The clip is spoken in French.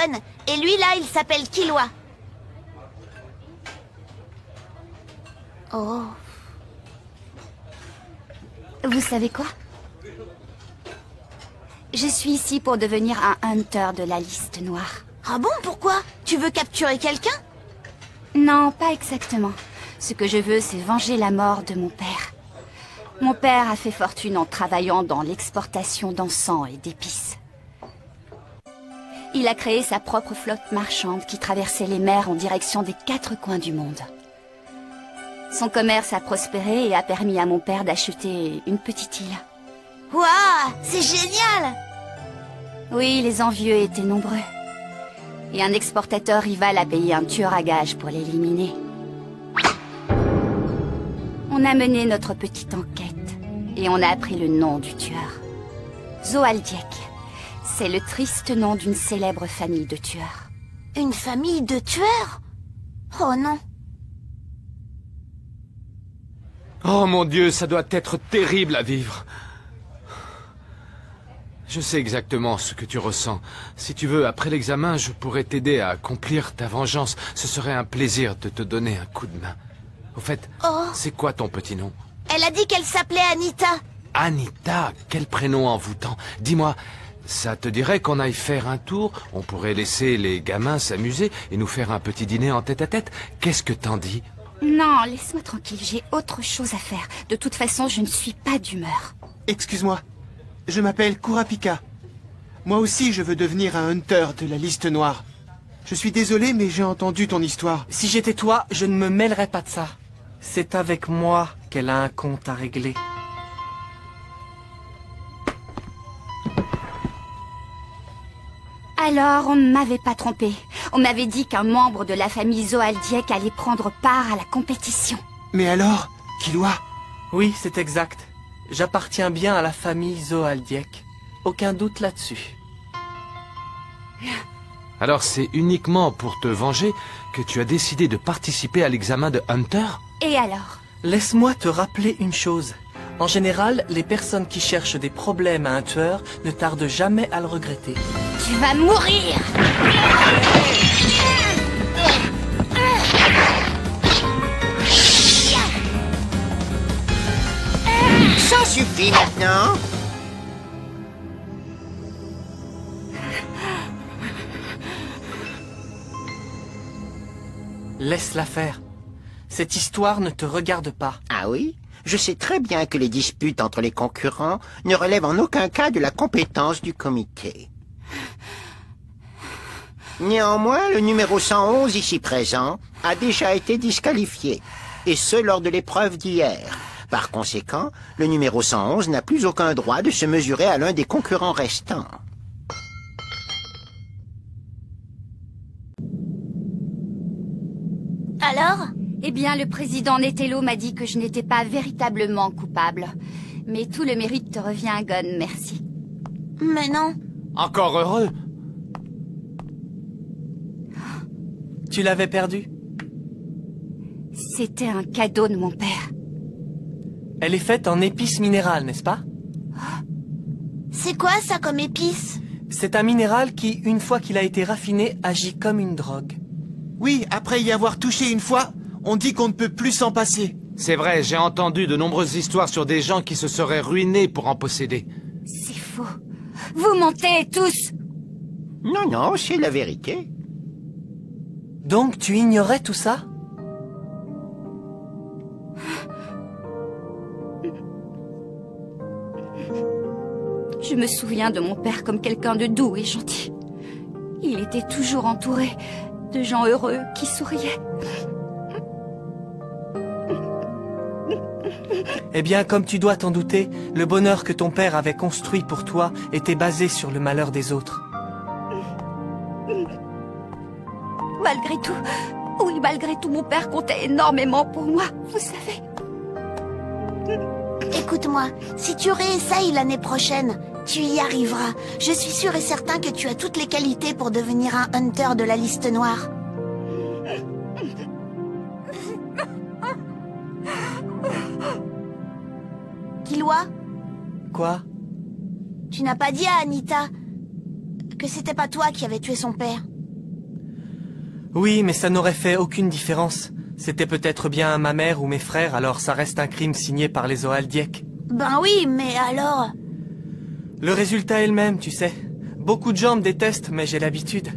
téléphone. Et lui, là, il s'appelle Killua. Oh. Vous savez quoi? Je suis ici pour devenir un hunter de la liste noire. Ah bon, pourquoi? Tu veux capturer quelqu'un? Non, pas exactement. Ce que je veux, c'est venger la mort de mon père. Mon père a fait fortune en travaillant dans l'exportation d'encens et d'épices. Il a créé sa propre flotte marchande qui traversait les mers en direction des 4 coins du monde. Son commerce a prospéré et a permis à mon père d'acheter une petite île. Waouh, c'est génial! Oui, les envieux étaient nombreux. Et un exportateur rival a payé un tueur à gages pour l'éliminer. On a mené notre petite enquête et on a appris le nom du tueur. Zoaldiek. C'est le triste nom d'une célèbre famille de tueurs. Une famille de tueurs? Oh non. Oh mon Dieu, ça doit être terrible à vivre. Je sais exactement ce que tu ressens. Si tu veux, après l'examen, je pourrais t'aider à accomplir ta vengeance. Ce serait un plaisir de te donner un coup de main. Au fait, c'est quoi ton petit nom? Elle a dit qu'elle s'appelait Anita. Anita, quel prénom envoûtant. Dis-moi, ça te dirait qu'on aille faire un tour? On pourrait laisser les gamins s'amuser et nous faire un petit dîner en tête-à-tête. Qu'est-ce que t'en dis? Non, laisse-moi tranquille, j'ai autre chose à faire. De toute façon, je ne suis pas d'humeur. Excuse-moi, je m'appelle Kurapika. Moi aussi, je veux devenir un hunter de la liste noire. Je suis désolé, mais j'ai entendu ton histoire. Si j'étais toi, je ne me mêlerais pas de ça. C'est avec moi qu'elle a un compte à régler. Alors, on ne m'avait pas trompé. On m'avait dit qu'un membre de la famille Zoaldiek allait prendre part à la compétition. Mais alors, Killua? Oui, c'est exact. J'appartiens bien à la famille Zoaldiek. Aucun doute là-dessus. Alors c'est uniquement pour te venger que tu as décidé de participer à l'examen de Hunter? Et alors? Laisse-moi te rappeler une chose. En général, les personnes qui cherchent des problèmes à un tueur ne tardent jamais à le regretter. Tu vas mourir! Ça suffit maintenant. Laisse-la faire. Cette histoire ne te regarde pas. Ah oui? Je sais très bien que les disputes entre les concurrents ne relèvent en aucun cas de la compétence du comité. Néanmoins, le numéro 111 ici présent a déjà été disqualifié, et ce lors de l'épreuve d'hier. Par conséquent, le numéro 111 n'a plus aucun droit de se mesurer à l'un des concurrents restants. Alors? Eh bien, le président Netelo m'a dit que je n'étais pas véritablement coupable. Mais tout le mérite te revient, Gon, merci. Mais non. Encore heureux? Tu l'avais perdu? C'était un cadeau de mon père. Elle est faite en épices minérales, n'est-ce pas? C'est quoi ça comme épice? C'est un minéral qui, une fois qu'il a été raffiné, agit comme une drogue. Oui, après y avoir touché une fois, on dit qu'on ne peut plus s'en passer. C'est vrai, j'ai entendu de nombreuses histoires sur des gens qui se seraient ruinés pour en posséder. C'est faux. Vous mentez tous! Non, non, c'est la vérité. Donc tu ignorais tout ça? Je me souviens de mon père comme quelqu'un de doux et gentil. Il était toujours entouré de gens heureux qui souriaient. Eh bien, comme tu dois t'en douter, le bonheur que ton père avait construit pour toi était basé sur le malheur des autres. Malgré tout, mon père comptait énormément pour moi, vous savez. Écoute-moi, si tu réessayes l'année prochaine, tu y arriveras. Je suis sûr et certain que tu as toutes les qualités pour devenir un hunter de la liste noire. Killua, Quoi? tu n'as pas dit à Anita que c'était pas toi qui avais tué son père. Oui, mais ça n'aurait fait aucune différence. C'était peut-être bien ma mère ou mes frères, alors ça reste un crime signé par les Oaldiek. Ben oui, mais alors... Le résultat est le même, tu sais. Beaucoup de gens me détestent, mais j'ai l'habitude.